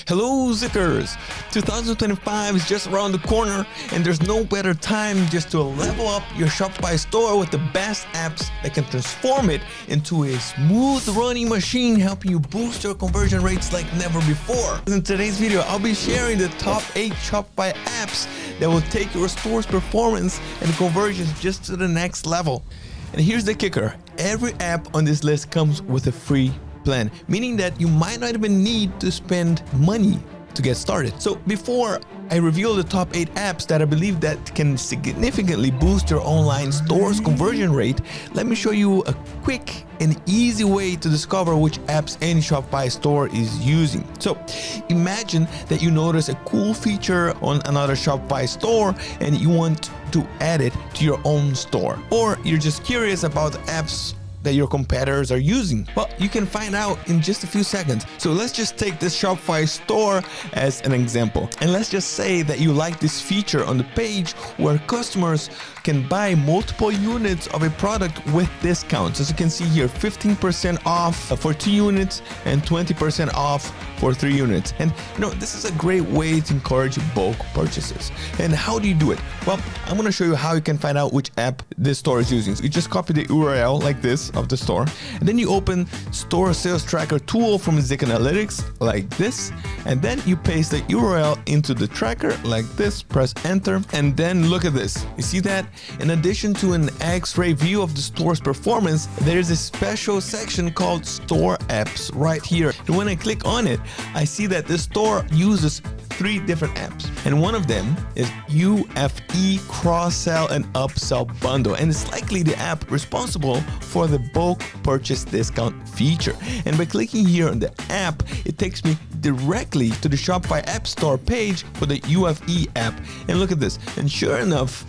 Hello Zickers! 2025 is just around the corner and there's no better time just to level up your Shopify store with the best apps that can transform it into a smooth running machine helping you boost your conversion rates like never before. In today's video, I'll be sharing the top 8 Shopify apps that will take your store's performance and conversions just to the next level. And here's the kicker, every app on this list comes with a free plan, meaning that you might not even need to spend money to get started. So before I reveal the top 8 apps that I believe that can significantly boost your online store's conversion rate, let me show you a quick and easy way to discover which apps any Shopify store is using. So imagine that you notice a cool feature on another Shopify store and you want to add it to your own store. Or you're just curious about apps that your competitors are using. Well, you can find out in just a few seconds. So let's just take this Shopify store as an example. And let's just say that you like this feature on the page where customers can buy multiple units of a product with discounts. As you can see here, 15% off for 2 units and 20% off for 3 units. And this is a great way to encourage bulk purchases. And how do you do it? Well, I'm going to show you how you can find out which app this store is using. So you just copy the URL like this of the store, and then you open Store Sales Tracker tool from Zik Analytics like this, and then you paste the URL into the tracker like this, press enter, and then look at this. You see that? In addition to an X-ray view of the store's performance, there is a special section called Store Apps right here. And when I click on it, I see that this store uses 3 different apps, and one of them is UFE Cross-Sell and Upsell Bundle, and it's likely the app responsible for the bulk purchase discount feature. And by clicking here on the app, it takes me directly to the Shopify App Store page for the UFE app. And look at this, and sure enough,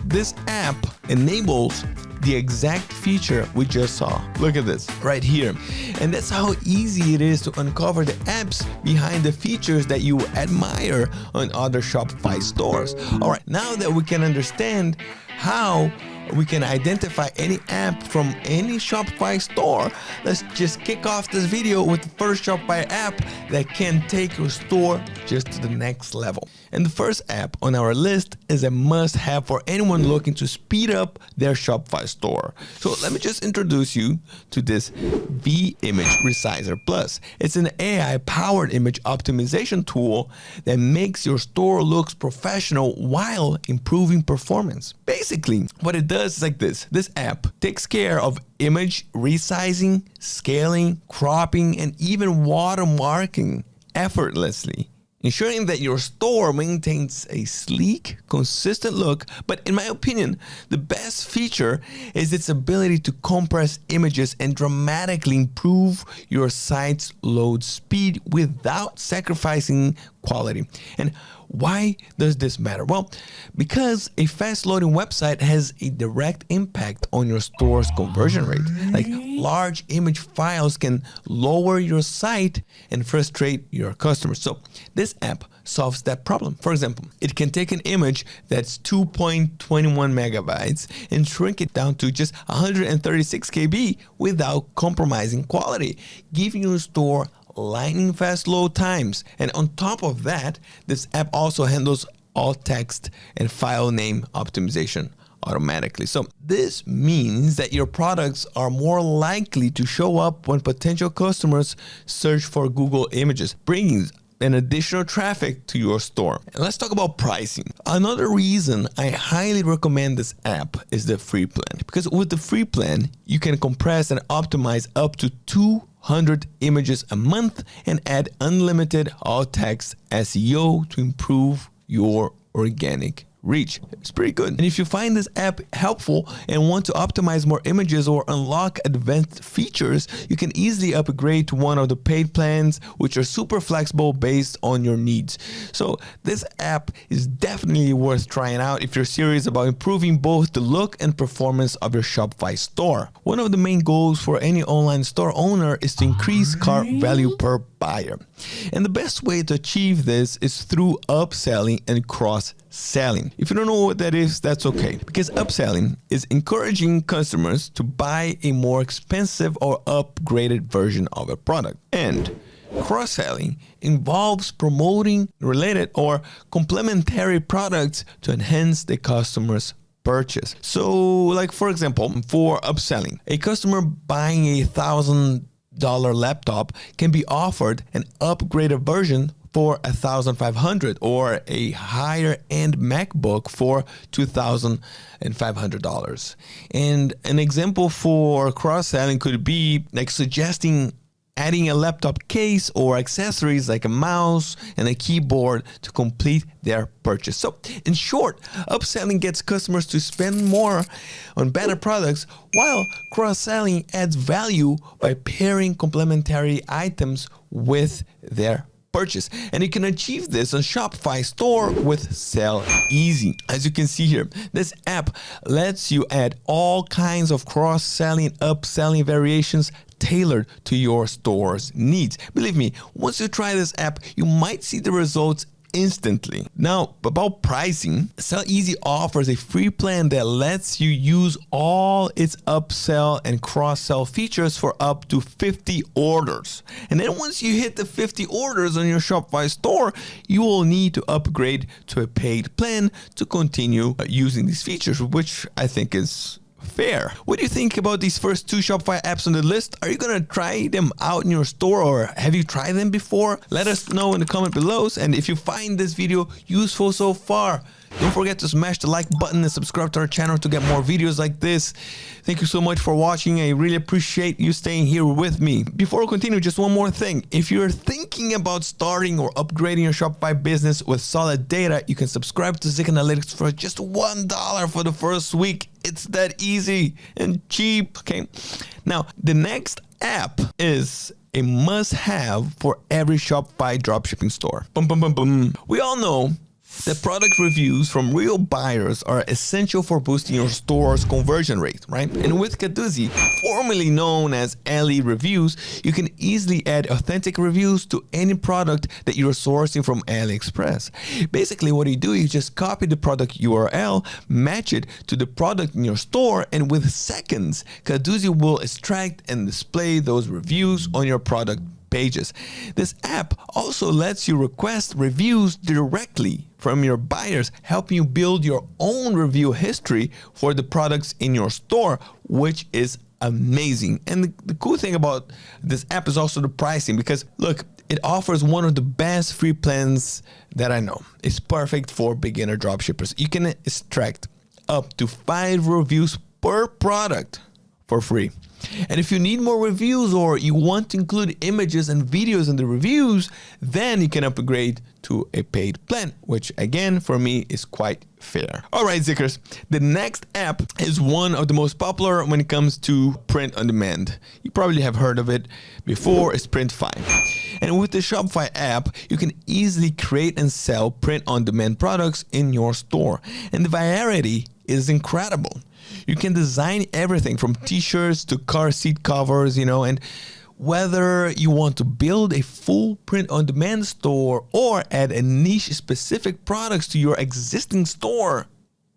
this app enables the exact feature we just saw. Look at this right here. And that's how easy it is to uncover the apps behind the features that you admire on other Shopify stores. All right, now that we can understand how we can identify any app from any Shopify store, let's just kick off this video with the first Shopify app that can take your store just to the next level. And the first app on our list is a must-have for anyone looking to speed up their Shopify store. So let me just introduce you to this V-Image Resizer Plus. It's an AI-powered image optimization tool that makes your store look professional while improving performance. Basically, what it does is like this. This app takes care of image resizing, scaling, cropping, and even watermarking effortlessly, ensuring that your store maintains a sleek, consistent look. But in my opinion, the best feature is its ability to compress images and dramatically improve your site's load speed without sacrificing quality. And why does this matter? Well, because a fast-loading website has a direct impact on your store's conversion rate. Like large image files can lower your site and frustrate your customers. So this app solves that problem. For example, it can take an image that's 2.21 megabytes and shrink it down to just 136 KB without compromising quality, giving your store lightning fast load times. And on top of that, this app also handles alt text and file name optimization automatically. So this means that your products are more likely to show up when potential customers search for Google images, bringing an additional traffic to your store. And let's talk about pricing. Another reason I highly recommend this app is the free plan, because with the free plan, you can compress and optimize up to 200 images a month and add unlimited alt text SEO to improve your organic reach. It's pretty good. And if you find this app helpful and want to optimize more images or unlock advanced features, you can easily upgrade to one of the paid plans, which are super flexible based on your needs. So this app is definitely worth trying out if you're serious about improving both the look and performance of your Shopify store. One of the main goals for any online store owner is to increase cart value per buyer. And the best way to achieve this is through upselling and cross-selling. If you don't know what that is, that's okay, because upselling is encouraging customers to buy a more expensive or upgraded version of a product. And Cross-selling involves promoting related or complementary products to enhance the customer's purchase. So, like for example, for upselling, a customer buying a $1,000 laptop can be offered an upgraded version for $1,500 or a higher end MacBook for $2,500. And an example for cross-selling could be like suggesting adding a laptop case or accessories like a mouse and a keyboard to complete their purchase. So in short, upselling gets customers to spend more on better products, while cross-selling adds value by pairing complementary items with their purchase. And you can achieve this on Shopify store with Sell Easy. As you can see here, this app lets you add all kinds of cross-selling, upselling variations tailored to your store's needs. Believe me, once you try this app, you might see the results instantly. Now, about pricing, Sell Easy offers a free plan that lets you use all its upsell and cross-sell features for up to 50 orders. And then once you hit the 50 orders on your Shopify store, you will need to upgrade to a paid plan to continue using these features, which I think is fair. What do you think about these first 2 Shopify apps on the list? Are you gonna try them out in your store, or have you tried them before? Let us know in the comment below. And if you find this video useful so far, don't forget to smash the like button and subscribe to our channel to get more videos like this. Thank you so much for watching. I really appreciate you staying here with me. Before we continue, just one more thing. If you're thinking about starting or upgrading your Shopify business with solid data, you can subscribe to Zik Analytics for just $1 for the first week. It's that easy and cheap, okay? Now, the next app is a must-have for every Shopify dropshipping store. Boom, boom, boom, boom. We all know that product reviews from real buyers are essential for boosting your store's conversion rate, right? And with Caduzi, formerly known as Ali Reviews, you can easily add authentic reviews to any product that you're sourcing from AliExpress. Basically, what you do is just copy the product URL, match it to the product in your store, and with seconds, Caduzi will extract and display those reviews on your product pages. This app also lets you request reviews directly from your buyers, helping you build your own review history for the products in your store, which is amazing. And the cool thing about this app is also the pricing, because look, it offers one of the best free plans that I know. It's perfect for beginner dropshippers. You can extract up to 5 reviews per product for free. And if you need more reviews, or you want to include images and videos in the reviews, then you can upgrade to a paid plan, which again, for me, is quite fair. All right, Zickers, the next app is one of the most popular when it comes to print on demand. You probably have heard of it before. It's Printfy. And with the Shopify app, you can easily create and sell print on demand products in your store. And the variety is incredible. You can design everything from t-shirts to car seat covers, and whether you want to build a full print-on-demand store or add a niche-specific products to your existing store,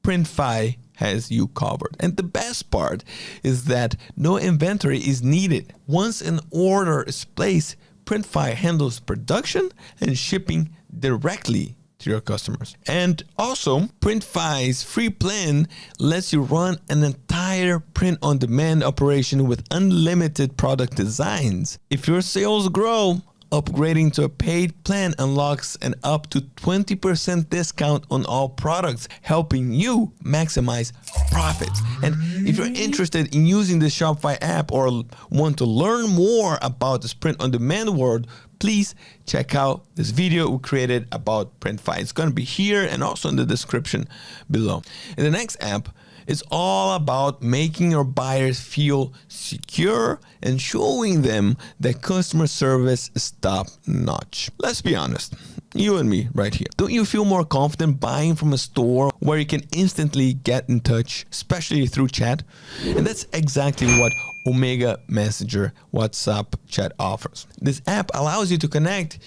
Printfy has you covered. And the best part is that no inventory is needed. Once an order is placed, Printfy handles production and shipping directly to your customers. And also, Printfy's free plan lets you run an entire print-on-demand operation with unlimited product designs. If your sales grow, upgrading to a paid plan unlocks an up to 20% discount on all products, helping you maximize profits. And if you're interested in using the Shopify app or want to learn more about this print-on-demand world, please check out this video we created about Printfy. It's going to be here and also in the description below. And the next app is all about making your buyers feel secure and showing them that customer service is top notch. Let's be honest, you and me right here. Don't you feel more confident buying from a store where you can instantly get in touch, especially through chat? And that's exactly what Omega Messenger WhatsApp chat offers. This app allows you to connect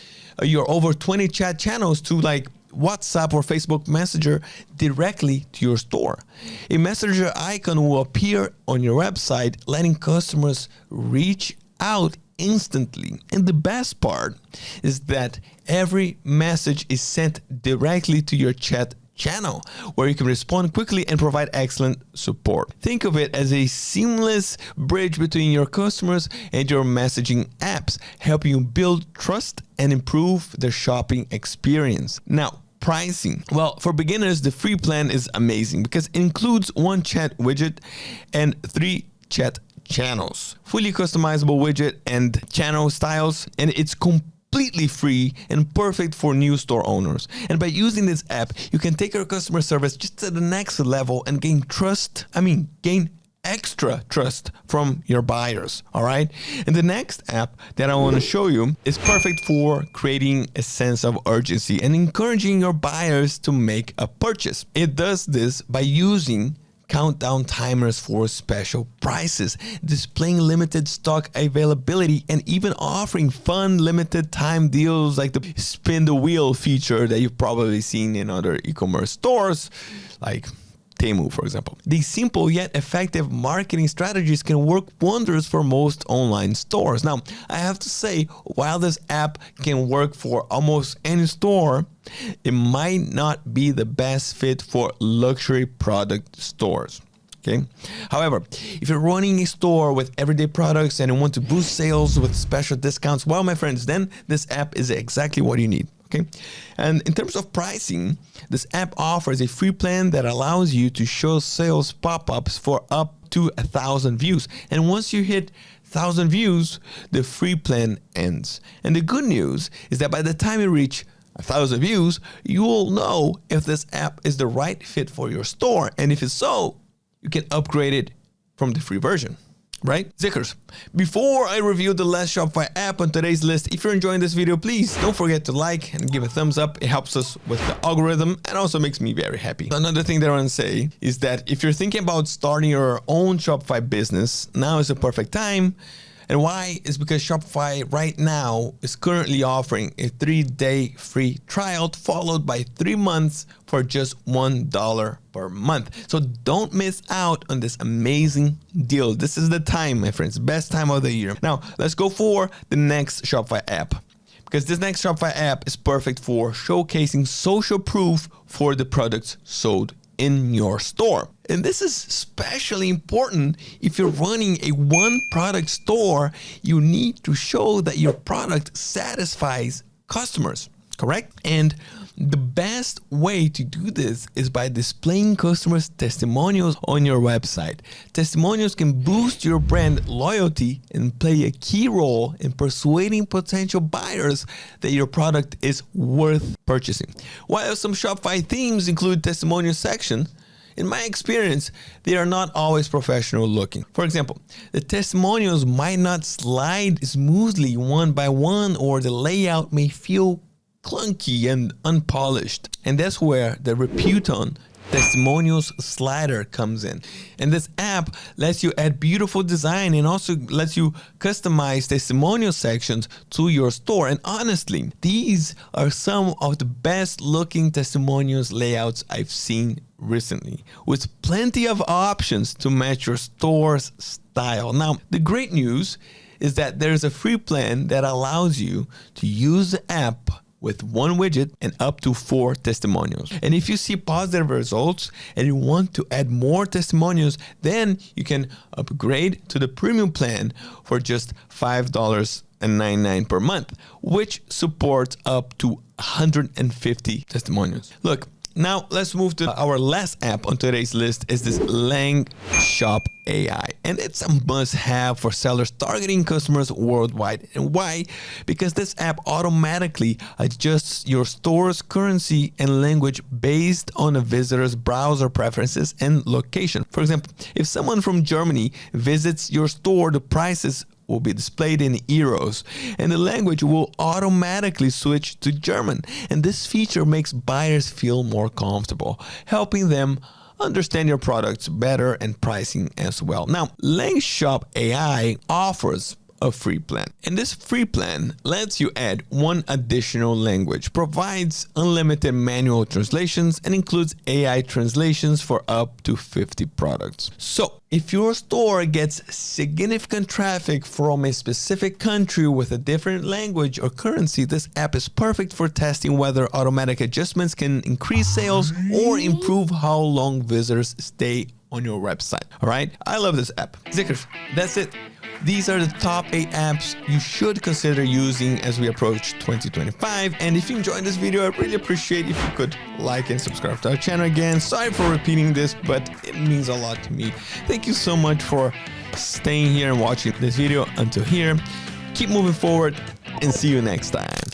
your over 20 chat channels to like WhatsApp or Facebook Messenger directly to your store. A messenger icon will appear on your website, letting customers reach out instantly. And the best part is that every message is sent directly to your chat channel, where you can respond quickly and provide excellent support. Think of it as a seamless bridge between your customers and your messaging apps, helping you build trust and improve their shopping experience. Now, pricing. Well, for beginners, the free plan is amazing because it includes one chat widget and 3 chat channels, fully customizable widget and channel styles, and it's completely free and perfect for new store owners. And by using this app, you can take your customer service just to the next level and gain extra trust from your buyers. All right. And the next app that I want to show you is perfect for creating a sense of urgency and encouraging your buyers to make a purchase. It does this by using countdown timers for special prices, displaying limited stock availability, and even offering fun limited time deals like the spin the wheel feature that you've probably seen in other e-commerce stores like Temu, for example. These simple yet effective marketing strategies can work wonders for most online stores. Now, I have to say, while this app can work for almost any store, it might not be the best fit for luxury product stores. Okay. However, if you're running a store with everyday products and you want to boost sales with special discounts, well, my friends, then this app is exactly what you need. Okay. And in terms of pricing, this app offers a free plan that allows you to show sales pop-ups for up to 1,000 views. And once you hit 1,000 views, the free plan ends. And the good news is that by the time you reach 1,000 views, you will know if this app is the right fit for your store. And if it's so, you can upgrade it from the free version. Right? Zickers, before I review the last Shopify app on today's list, if you're enjoying this video, please don't forget to like and give a thumbs up. It helps us with the algorithm and also makes me very happy. Another thing that I want to say is that if you're thinking about starting your own Shopify business, now is the perfect time. And why? Is because Shopify right now is currently offering a 3-day free trial followed by 3 months for just $1 per month. So don't miss out on this amazing deal. This is the time, my friends, best time of the year. Now, let's go for the next Shopify app, because this next Shopify app is perfect for showcasing social proof for the products sold in your store. And this is especially important if you're running a one product store. You need to show that your product satisfies customers, correct? And the best way to do this is by displaying customers' testimonials on your website. Testimonials can boost your brand loyalty and play a key role in persuading potential buyers that your product is worth purchasing. While some Shopify themes include testimonial section, in my experience, they are not always professional looking. For example, the testimonials might not slide smoothly one by one, or the layout may feel clunky and unpolished. And that's where the Reputon testimonials slider comes in. And this app lets you add beautiful design and also lets you customize testimonial sections to your store. And honestly, these are some of the best looking testimonials layouts I've seen recently, with plenty of options to match your store's style. Now, the great news is that there's a free plan that allows you to use the app with one widget and up to 4 testimonials. And if you see positive results and you want to add more testimonials, then you can upgrade to the premium plan for just $5.99 per month, which supports up to 150 testimonials. Look, now let's move to our last app on today's list. Is this Lang Shop AI, and it's a must-have for sellers targeting customers worldwide. And why? Because this app automatically adjusts your store's currency and language based on a visitor's browser preferences and location. For example, if someone from Germany visits your store, the prices will be displayed in euros and the language will automatically switch to German. And this feature makes buyers feel more comfortable, helping them understand your products better and pricing as well. Now, Lang Shop AI offers a free plan. And this free plan lets you add one additional language, provides unlimited manual translations, and includes AI translations for up to 50 products. So if your store gets significant traffic from a specific country with a different language or currency, this app is perfect for testing whether automatic adjustments can increase sales or improve how long visitors stay on your website. All right, I love this app. Zickers, that's it. These are the top 8 apps you should consider using as we approach 2025. And if you enjoyed this video, I'd really appreciate if you could like and subscribe to our channel again. Sorry for repeating this, but it means a lot to me. Thank you so much for staying here and watching this video until here. Keep moving forward and see you next time.